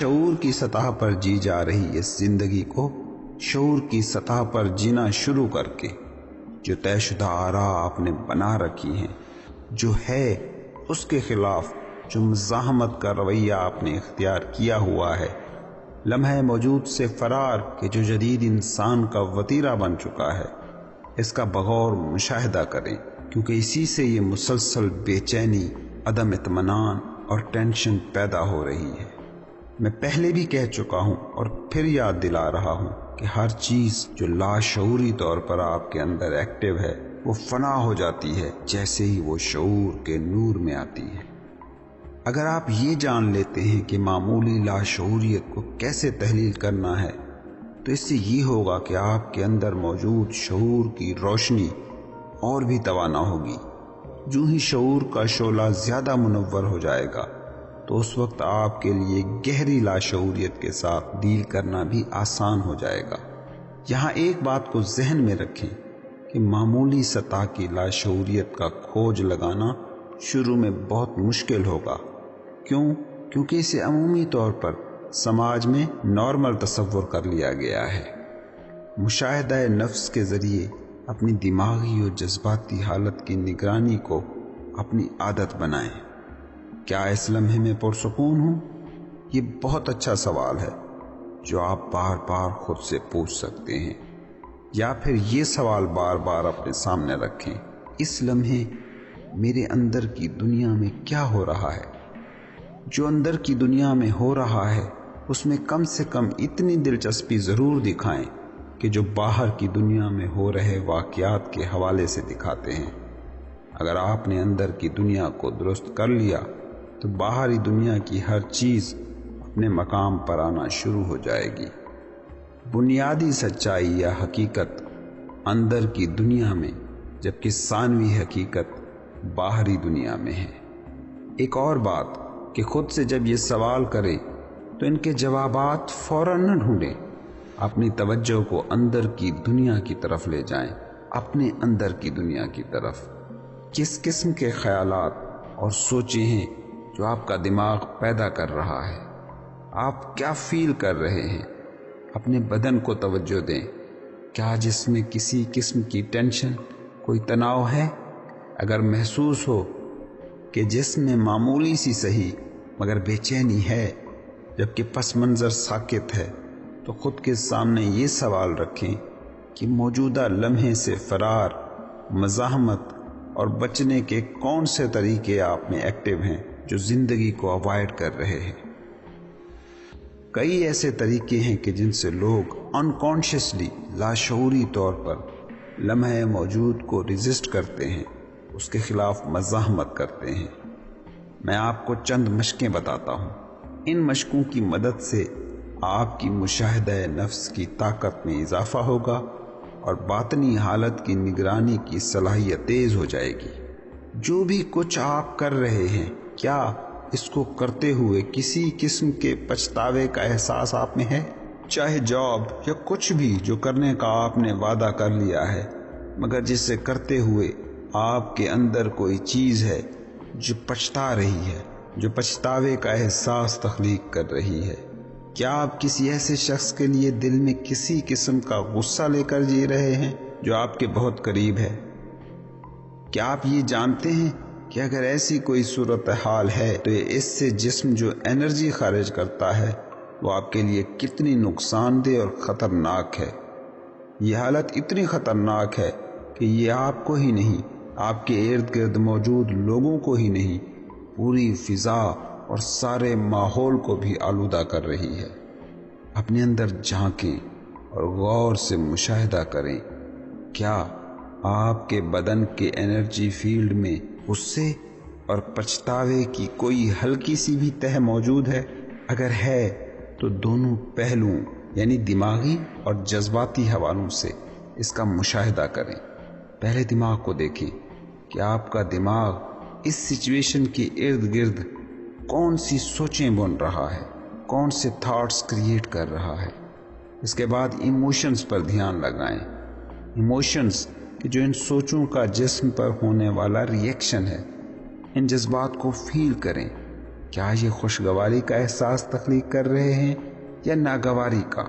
شعور کی سطح پر جی جا رہی اس زندگی کو شعور کی سطح پر جینا شروع کر کے جو طے شدہ آراء آپ نے بنا رکھی ہیں، جو ہے اس کے خلاف جو مزاحمت کا رویہ آپ نے اختیار کیا ہوا ہے، لمحہ موجود سے فرار کے جو جدید انسان کا وتیرہ بن چکا ہے، اس کا بغور مشاہدہ کریں، کیونکہ اسی سے یہ مسلسل بے چینی، عدم اطمینان اور ٹینشن پیدا ہو رہی ہے۔ میں پہلے بھی کہہ چکا ہوں اور پھر یاد دلا رہا ہوں کہ ہر چیز جو لاشعوری طور پر آپ کے اندر ایکٹیو ہے وہ فنا ہو جاتی ہے جیسے ہی وہ شعور کے نور میں آتی ہے۔ اگر آپ یہ جان لیتے ہیں کہ معمولی لاشعوریت کو کیسے تحلیل کرنا ہے، تو اس سے یہ ہوگا کہ آپ کے اندر موجود شعور کی روشنی اور بھی توانا ہوگی۔ جو ہی شعور کا شعلہ زیادہ منور ہو جائے گا تو اس وقت آپ کے لیے گہری لاشعوریت کے ساتھ ڈیل کرنا بھی آسان ہو جائے گا۔ یہاں ایک بات کو ذہن میں رکھیں کہ معمولی سطح کی لاشعوریت کا کھوج لگانا شروع میں بہت مشکل ہوگا۔ کیونکہ اسے عمومی طور پر سماج میں نارمل تصور کر لیا گیا ہے۔ مشاہدہ نفس کے ذریعے اپنی دماغی اور جذباتی حالت کی نگرانی کو اپنی عادت بنائیں۔ کیا اس لمحے میں پرسکون ہوں؟ یہ بہت اچھا سوال ہے جو آپ بار بار خود سے پوچھ سکتے ہیں، یا پھر یہ سوال بار بار اپنے سامنے رکھیں، اس لمحے میرے اندر کی دنیا میں کیا ہو رہا ہے؟ جو اندر کی دنیا میں ہو رہا ہے اس میں کم سے کم اتنی دلچسپی ضرور دکھائیں کہ جو باہر کی دنیا میں ہو رہے واقعات کے حوالے سے دکھاتے ہیں۔ اگر آپ نے اندر کی دنیا کو درست کر لیا تو باہری دنیا کی ہر چیز اپنے مقام پر آنا شروع ہو جائے گی۔ بنیادی سچائی یا حقیقت اندر کی دنیا میں، جبکہ ثانوی حقیقت باہری دنیا میں ہے۔ ایک اور بات کہ خود سے جب یہ سوال کریں تو ان کے جوابات فوراً نہ ڈھونڈیں، اپنی توجہ کو اندر کی دنیا کی طرف لے جائیں، اپنے اندر کی دنیا کی طرف۔ کس قسم کے خیالات اور سوچیں ہیں جو آپ کا دماغ پیدا کر رہا ہے؟ آپ کیا فیل کر رہے ہیں؟ اپنے بدن کو توجہ دیں۔ کیا جسم میں کسی قسم کی ٹینشن، کوئی تناؤ ہے؟ اگر محسوس ہو کہ جسم میں معمولی سی صحیح مگر بے چینی ہے جبکہ پس منظر ساکت ہے، تو خود کے سامنے یہ سوال رکھیں کہ موجودہ لمحے سے فرار، مزاحمت اور بچنے کے کون سے طریقے آپ میں ایکٹیو ہیں جو زندگی کو اوائڈ کر رہے ہیں۔ کئی ایسے طریقے ہیں کہ جن سے لوگ انکانشیسلی، لاشعوری طور پر لمحے موجود کو ریزسٹ کرتے ہیں، اس کے خلاف مزاحمت کرتے ہیں۔ میں آپ کو چند مشقیں بتاتا ہوں۔ ان مشقوں کی مدد سے آپ کی مشاہدہ نفس کی طاقت میں اضافہ ہوگا اور باطنی حالت کی نگرانی کی صلاحیت تیز ہو جائے گی۔ جو بھی کچھ آپ کر رہے ہیں، کیا اس کو کرتے ہوئے کسی قسم کے پچھتاوے کا احساس آپ میں ہے؟ چاہے جاب یا کچھ بھی جو کرنے کا آپ نے وعدہ کر لیا ہے، مگر جسے کرتے ہوئے آپ کے اندر کوئی چیز ہے جو پچھتا رہی ہے، جو پچھتاوے کا احساس تخلیق کر رہی ہے۔ کیا آپ کسی ایسے شخص کے لیے دل میں کسی قسم کا غصہ لے کر جی رہے ہیں جو آپ کے بہت قریب ہے؟ کیا آپ یہ جانتے ہیں کہ اگر ایسی کوئی صورتحال ہے تو اس سے جسم جو انرجی خارج کرتا ہے وہ آپ کے لیے کتنی نقصان دہ اور خطرناک ہے؟ یہ حالت اتنی خطرناک ہے کہ یہ آپ کو ہی نہیں، آپ کے ارد گرد موجود لوگوں کو ہی نہیں، پوری فضا اور سارے ماحول کو بھی آلودہ کر رہی ہے۔ اپنے اندر جھانکیں اور غور سے مشاہدہ کریں، کیا آپ کے بدن کے انرجی فیلڈ میں غصے اور پچھتاوے کی کوئی ہلکی سی بھی تہ موجود ہے؟ اگر ہے تو دونوں پہلوؤں یعنی دماغی اور جذباتی حوالوں سے اس کا مشاہدہ کریں۔ پہلے دماغ کو دیکھیں کہ آپ کا دماغ اس سچویشن کے ارد گرد کون سی سوچیں بن رہا ہے، کون سے تھاٹس کریٹ کر رہا ہے۔ اس کے بعد ایموشنز پر دھیان لگائیں۔ ایموشنز کہ جو ان سوچوں کا جسم پر ہونے والا ری ایکشن ہے، ان جذبات کو فیل کریں۔ کیا یہ خوشگواری کا احساس تخلیق کر رہے ہیں یا ناگواری کا؟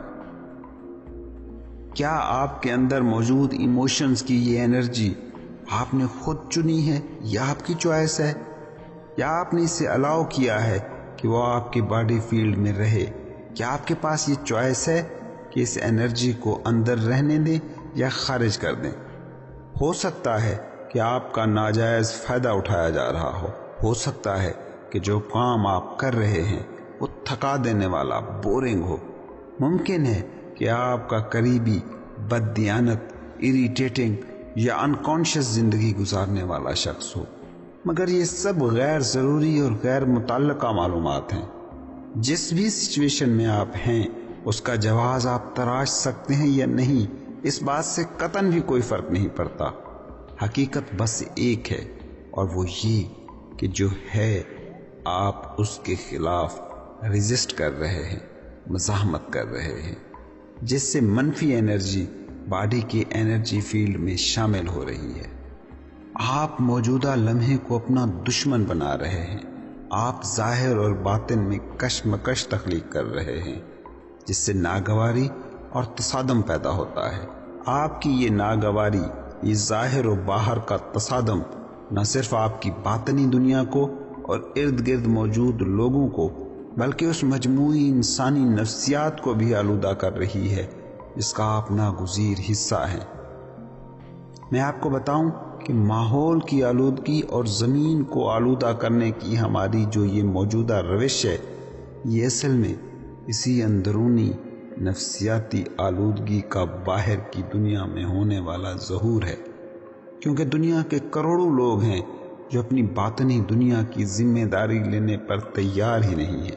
کیا آپ کے اندر موجود ایموشنز کی یہ انرجی آپ نے خود چنی ہے یا آپ کی چوائس ہے؟ یا آپ نے اسے الاؤ کیا ہے کہ وہ آپ کی باڈی فیلڈ میں رہے؟ کیا آپ کے پاس یہ چوائس ہے کہ اس انرجی کو اندر رہنے دیں یا خارج کر دیں؟ ہو سکتا ہے کہ آپ کا ناجائز فائدہ اٹھایا جا رہا ہو سکتا ہے کہ جو کام آپ کر رہے ہیں وہ تھکا دینے والا، بورنگ ہو، ممکن ہے کہ آپ کا قریبی بددیانت، اریٹیٹنگ یا انکانشیس زندگی گزارنے والا شخص ہو، مگر یہ سب غیر ضروری اور غیر متعلقہ معلومات ہیں۔ جس بھی سچویشن میں آپ ہیں اس کا جواز آپ تراش سکتے ہیں یا نہیں، اس بات سے قطعاً بھی کوئی فرق نہیں پڑتا۔ حقیقت بس ایک ہے، اور وہ یہ کہ جو ہے آپ اس کے خلاف ریزسٹ کر رہے ہیں، مزاحمت کر رہے ہیں، جس سے منفی انرجی باڈی کے انرجی فیلڈ میں شامل ہو رہی ہے۔ آپ موجودہ لمحے کو اپنا دشمن بنا رہے ہیں۔ آپ ظاہر اور باطن میں کشمکش تخلیق کر رہے ہیں، جس سے ناگواری اور تصادم پیدا ہوتا ہے۔ آپ کی یہ ناگواری، یہ ظاہر و باہر کا تصادم نہ صرف آپ کی باطنی دنیا کو اور ارد گرد موجود لوگوں کو، بلکہ اس مجموعی انسانی نفسیات کو بھی آلودہ کر رہی ہے جس کا آپ ناگزیر حصہ ہیں۔ میں آپ کو بتاؤں کہ ماحول کی آلودگی اور زمین کو آلودہ کرنے کی ہماری جو یہ موجودہ روش ہے، یہ اصل میں اسی اندرونی نفسیاتی آلودگی کا باہر کی دنیا میں ہونے والا ظہور ہے، کیونکہ دنیا کے کروڑوں لوگ ہیں جو اپنی باطنی دنیا کی ذمہ داری لینے پر تیار ہی نہیں ہیں۔